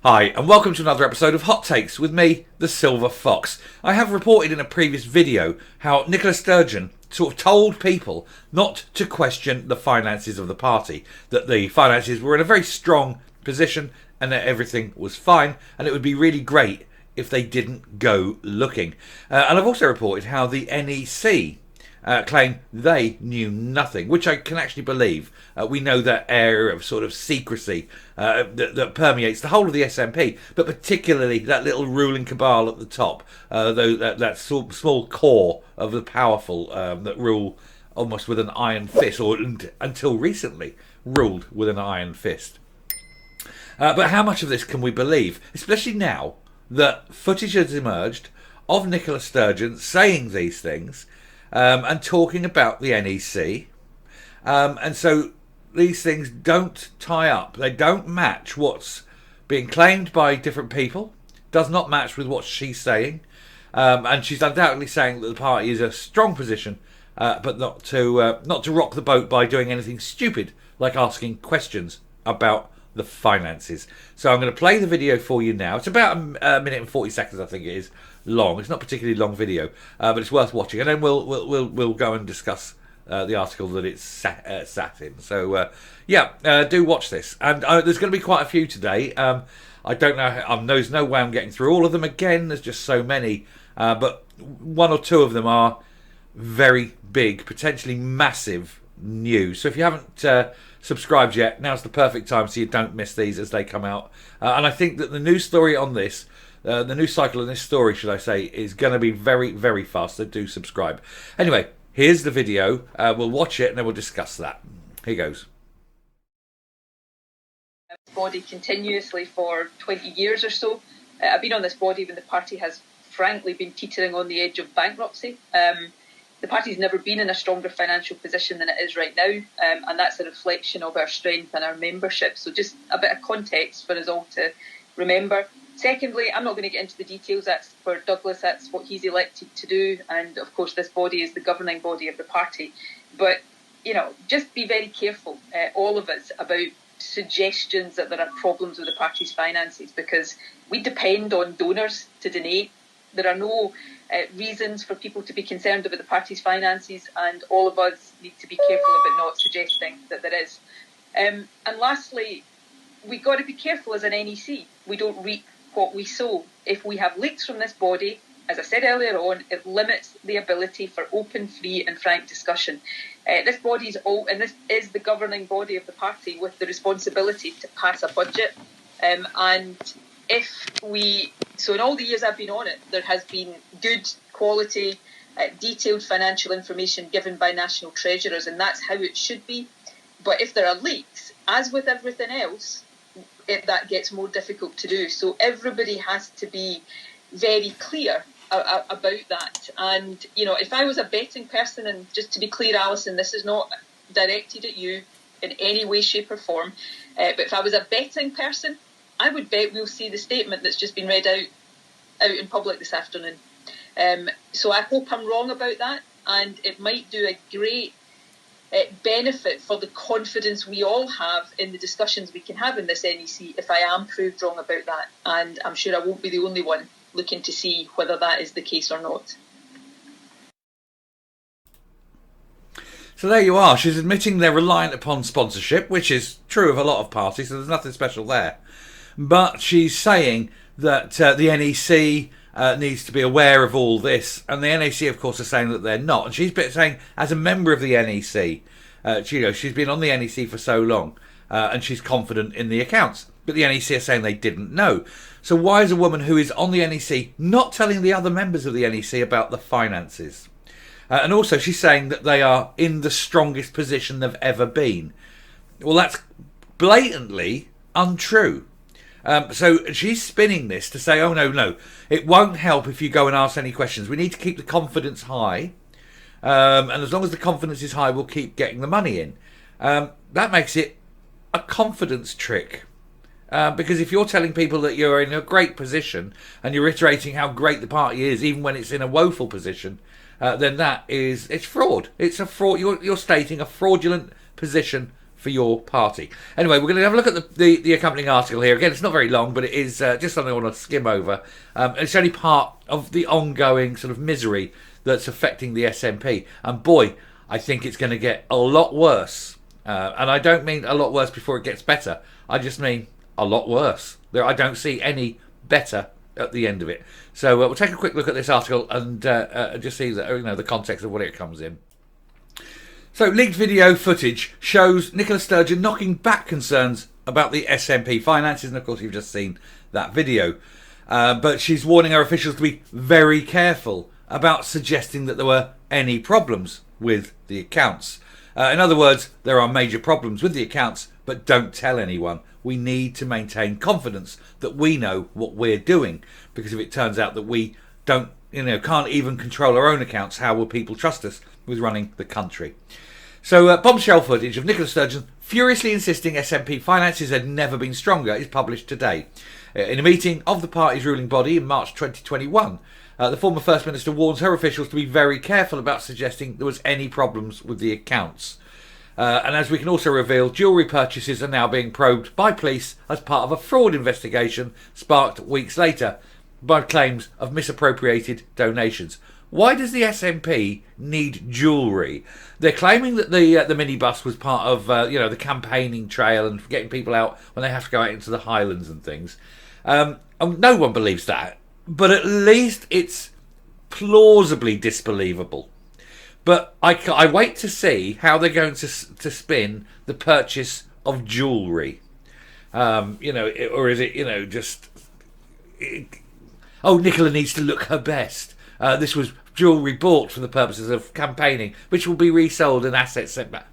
Hi, and welcome to another episode of Hot Takes with me, the Silver Fox. I have reported in a previous video how Nicola Sturgeon sort of told people not to question the finances of the party, that the finances were in a very strong position and that everything was fine, and it would be really great if they didn't go looking. And I've also reported how the NEC claim they knew nothing, which I can actually believe. We know that area of sort of secrecy that permeates the whole of the SNP, but particularly that little ruling cabal at the top, that small core of the powerful that rule almost with an iron fist, or until recently ruled with an iron fist. But how much of this can we believe, especially now that footage has emerged of Nicola Sturgeon saying these things and talking about the NEC, and so these things don't tie up. They don't match what's being claimed by different people. Does not match with what she's saying, and she's undoubtedly saying that the party is a strong position, but not to rock the boat by doing anything stupid like asking questions about the finances. So I'm going to play the video for you now. It's about a minute and 40 seconds, I think it is long. It's not a particularly long video, but it's worth watching. And then we'll go and discuss the article that it's sat in. So do watch this. And there's going to be quite a few today. I don't know. There's no way I'm getting through all of them again. There's just so many. But one or two of them are very big, potentially massive news. So if you haven't subscribed yet, now's the perfect time so you don't miss these as they come out. And I think that the news story on this, the news cycle on this story, should I say, is going to be very, very fast. So do subscribe. Anyway, here's the video. We'll watch it and then we'll discuss that. Here goes. Body continuously for 20 years or so. I've been on this body when the party has frankly been teetering on the edge of bankruptcy. The party's never been in a stronger financial position than it is right now, and that's a reflection of our strength and our membership. So just a bit of context for us all to remember. Secondly, I'm not going to get into the details. That's for Douglas. That's what he's elected to do. And of course, this body is the governing body of the party. But, just be very careful, all of us, about suggestions that there are problems with the party's finances, because we depend on donors to donate. There are no reasons for people to be concerned about the party's finances, and all of us need to be careful about not suggesting that there is. And lastly, we've got to be careful as an NEC. We don't reap what we sow. If we have leaks from this body, as I said earlier on, it limits the ability for open, free and frank discussion. This body this is the governing body of the party with the responsibility to pass a budget. So in all the years I've been on it, there has been good quality, detailed financial information given by national treasurers, and that's how it should be. But if there are leaks, as with everything else, that gets more difficult to do. So everybody has to be very clear about that. And, if I was a betting person, and just to be clear, Alison, this is not directed at you in any way, shape or form, but if I was a betting person, I would bet we'll see the statement that's just been read out in public this afternoon. So I hope I'm wrong about that, and it might do a great benefit for the confidence we all have in the discussions we can have in this NEC if I am proved wrong about that. And I'm sure I won't be the only one looking to see whether that is the case or not. So there you are. She's admitting they're reliant upon sponsorship, which is true of a lot of parties, so there's nothing special there. But she's saying that the NEC needs to be aware of all this, and the NEC, of course, are saying that they're not. And she's been saying, as a member of the NEC, she's been on the NEC for so long, and she's confident in the accounts. But the NEC are saying they didn't know. So why is a woman who is on the NEC not telling the other members of the NEC about the finances? And also, she's saying that they are in the strongest position they've ever been. Well, that's blatantly untrue. So she's spinning this to say, oh, no, it won't help if you go and ask any questions. We need to keep the confidence high. And as long as the confidence is high, we'll keep getting the money in. That makes it a confidence trick. Because if you're telling people that you're in a great position and you're iterating how great the party is, even when it's in a woeful position, then it's fraud. It's a fraud. You're stating a fraudulent position for your party. Anyway, we're going to have a look at the accompanying article here. Again, it's not very long, but it is just something I want to skim over. It's only part of the ongoing sort of misery that's affecting the SNP. And boy, I think it's going to get a lot worse. And I don't mean a lot worse before it gets better. I just mean a lot worse. I don't see any better at the end of it. So we'll take a quick look at this article and just see the context of what it comes in. So, leaked video footage shows Nicola Sturgeon knocking back concerns about the SNP finances, and of course you've just seen that video. But she's warning her officials to be very careful about suggesting that there were any problems with the accounts. In other words, there are major problems with the accounts, but don't tell anyone. We need to maintain confidence that we know what we're doing, because if it turns out that we can't even control our own accounts, how will people trust us with running the country? So bombshell footage of Nicola Sturgeon furiously insisting SNP finances had never been stronger is published today. In a meeting of the party's ruling body in March 2021, the former First Minister warns her officials to be very careful about suggesting there was any problems with the accounts. And as we can also reveal, jewellery purchases are now being probed by police as part of a fraud investigation sparked weeks later by claims of misappropriated donations. Why does the SNP need jewellery? They're claiming that the minibus was part of the campaigning trail and getting people out when they have to go out into the Highlands and things. And no one believes that, but at least it's plausibly disbelievable. But I wait to see how they're going to spin the purchase of jewellery. Or is it just... Nicola needs to look her best. This was jewellery bought for the purposes of campaigning, which will be resold and assets sent back.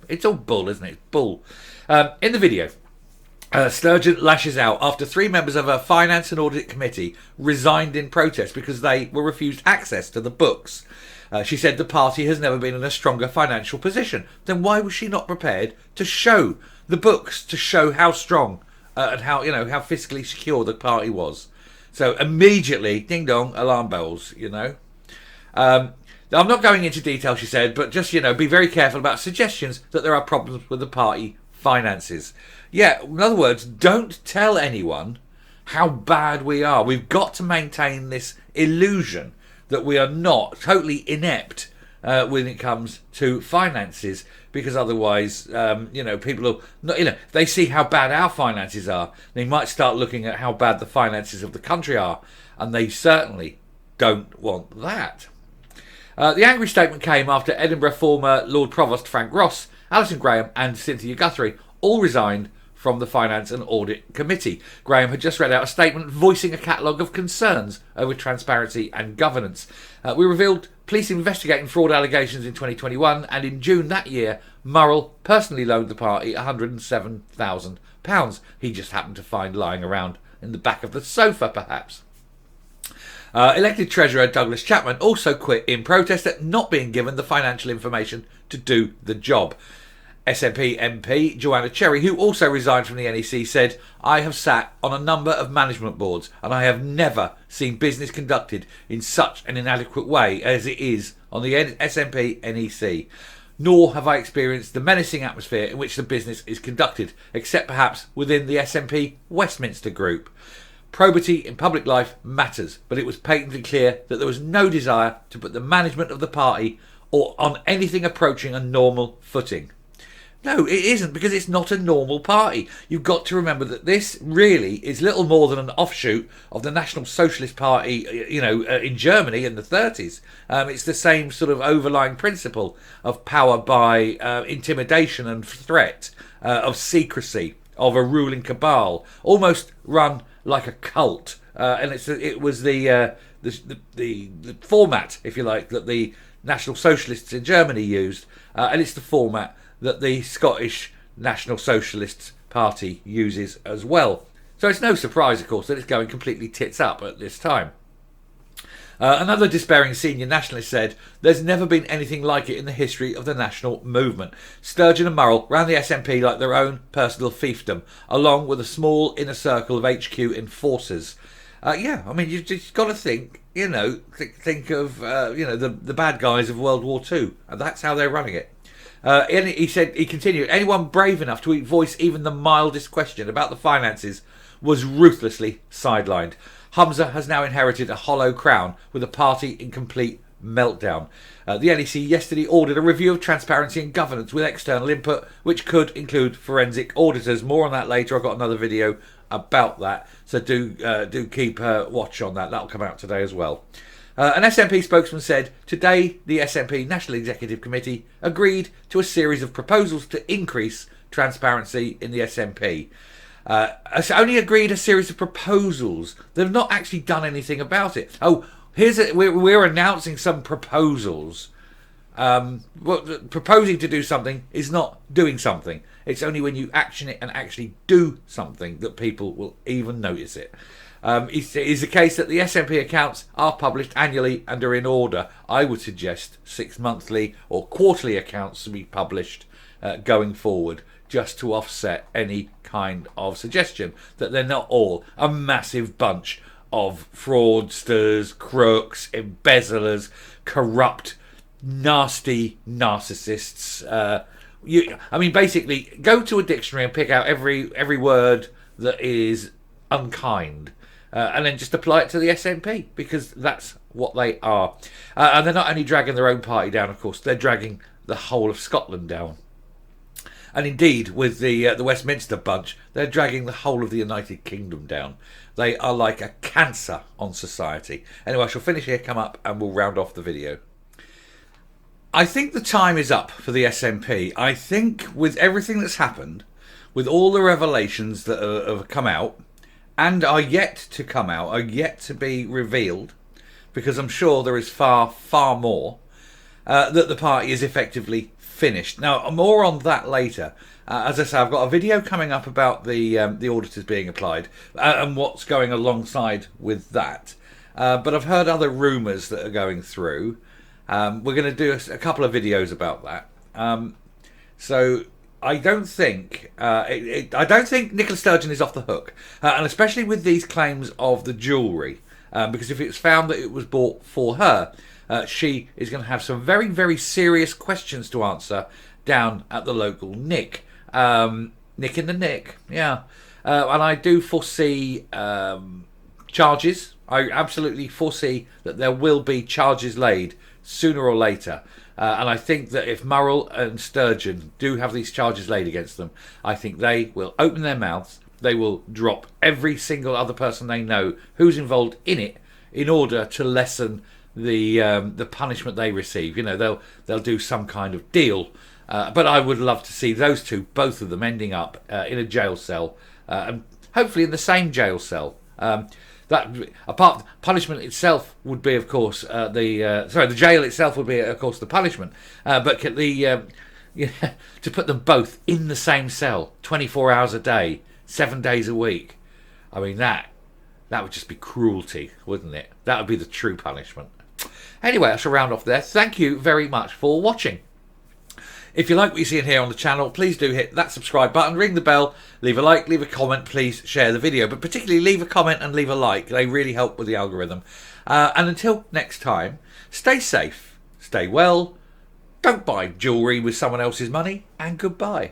It's all bull, isn't it? It's bull. In the video, Sturgeon lashes out after 3 members of her Finance and Audit Committee resigned in protest because they were refused access to the books. She said the party has never been in a stronger financial position. Then why was she not prepared to show the books, to show how strong and how fiscally secure the party was? So immediately, ding dong, alarm bells, I'm not going into detail, she said, but just, be very careful about suggestions that there are problems with the party finances. Yeah, in other words, don't tell anyone how bad we are. We've got to maintain this illusion that we are not totally inept when it comes to finances, because otherwise, people will not, if they see how bad our finances are, they might start looking at how bad the finances of the country are, and they certainly don't want that. The angry statement came after Edinburgh former Lord Provost Frank Ross, Alison Graham and Cynthia Guthrie all resigned from the Finance and Audit Committee. Graham had just read out a statement voicing a catalogue of concerns over transparency and governance. We revealed police investigating fraud allegations in 2021, and in June that year, Murrell personally loaned the party £107,000. He just happened to find lying around in the back of the sofa, perhaps. Elected Treasurer Douglas Chapman also quit in protest at not being given the financial information to do the job. SNP MP Joanna Cherry, who also resigned from the NEC, said, "I have sat on a number of management boards and I have never seen business conducted in such an inadequate way as it is on the SNP NEC. Nor have I experienced the menacing atmosphere in which the business is conducted, except perhaps within the SNP Westminster Group. Probity in public life matters, but it was patently clear that there was no desire to put the management of the party or on anything approaching a normal footing." No, it isn't, because it's not a normal party. You've got to remember that this really is little more than an offshoot of the National Socialist Party, in Germany in the 30s. It's the same sort of overlying principle of power by intimidation and threat, of secrecy, of a ruling cabal, almost run like a cult. And it was the format, if you like, that the National Socialists in Germany used, and it's the format that the Scottish National Socialist Party uses as well. So it's no surprise, of course, that it's going completely tits up at this time. Another despairing senior nationalist said, "There's never been anything like it in the history of the national movement. Sturgeon and Murrell ran the SNP like their own personal fiefdom, along with a small inner circle of HQ enforcers." You've just got to think, think of, the bad guys of World War II, and that's how they're running it. He continued, anyone brave enough to voice even the mildest question about the finances was ruthlessly sidelined. Humza has now inherited a hollow crown with a party in complete meltdown. The NEC yesterday ordered a review of transparency and governance with external input, which could include forensic auditors. More on that later. I've got another video about that, so do keep watch on that. That'll come out today as well. An SNP spokesman said, today the SNP National Executive Committee agreed to a series of proposals to increase transparency in the SNP. It's only agreed a series of proposals. They've not actually done anything about it. Oh, we're announcing some proposals. Proposing to do something is not doing something. It's only when you action it and actually do something that people will even notice it. It is the case that the SNP accounts are published annually and are in order. I would suggest 6 monthly or quarterly accounts to be published going forward, just to offset any kind of suggestion that they're not all a massive bunch of fraudsters, crooks, embezzlers, corrupt, nasty narcissists. Basically, go to a dictionary and pick out every word that is unkind, and then just apply it to the SNP, because that's what they are. And they're not only dragging their own party down, of course, they're dragging the whole of Scotland down. And indeed, with the Westminster bunch, they're dragging the whole of the United Kingdom down. They are like a cancer on society. Anyway, I shall finish here, come up, and we'll round off the video. I think the time is up for the SNP. I think with everything that's happened, with all the revelations that have come out, and are yet to come out, are yet to be revealed, because I'm sure there is far, far more, that the party is effectively finished. Now, more on that later. As I say, I've got a video coming up about the auditors being applied and what's going alongside with that. But I've heard other rumours that are going through. We're going to do a couple of videos about that. So I don't think Nicola Sturgeon is off the hook, and especially with these claims of the jewellery, because if it's found that it was bought for her, she is going to have some very, very serious questions to answer down at the local Nick. Nick in the Nick, yeah. And I do foresee charges. I absolutely foresee that there will be charges laid sooner or later. And I think that if Murrell and Sturgeon do have these charges laid against them, I think they will open their mouths. They will drop every single other person they know who's involved in it in order to lessen the punishment they receive. You know, they'll do some kind of deal. But I would love to see those two, both of them, ending up in a jail cell, and hopefully in the same jail cell. Punishment itself would be, of course, the jail itself would be, of course, the punishment. But to put them both in the same cell, 24 hours a day, 7 days a week. I mean, that would just be cruelty, wouldn't it? That would be the true punishment. Anyway, I shall round off there. Thank you very much for watching. If you like what you're seeing here on the channel, please do hit that subscribe button, ring the bell, leave a like, leave a comment, please share the video. But particularly leave a comment and leave a like. They really help with the algorithm. And until next time, stay safe, stay well, don't buy jewellery with someone else's money, and goodbye.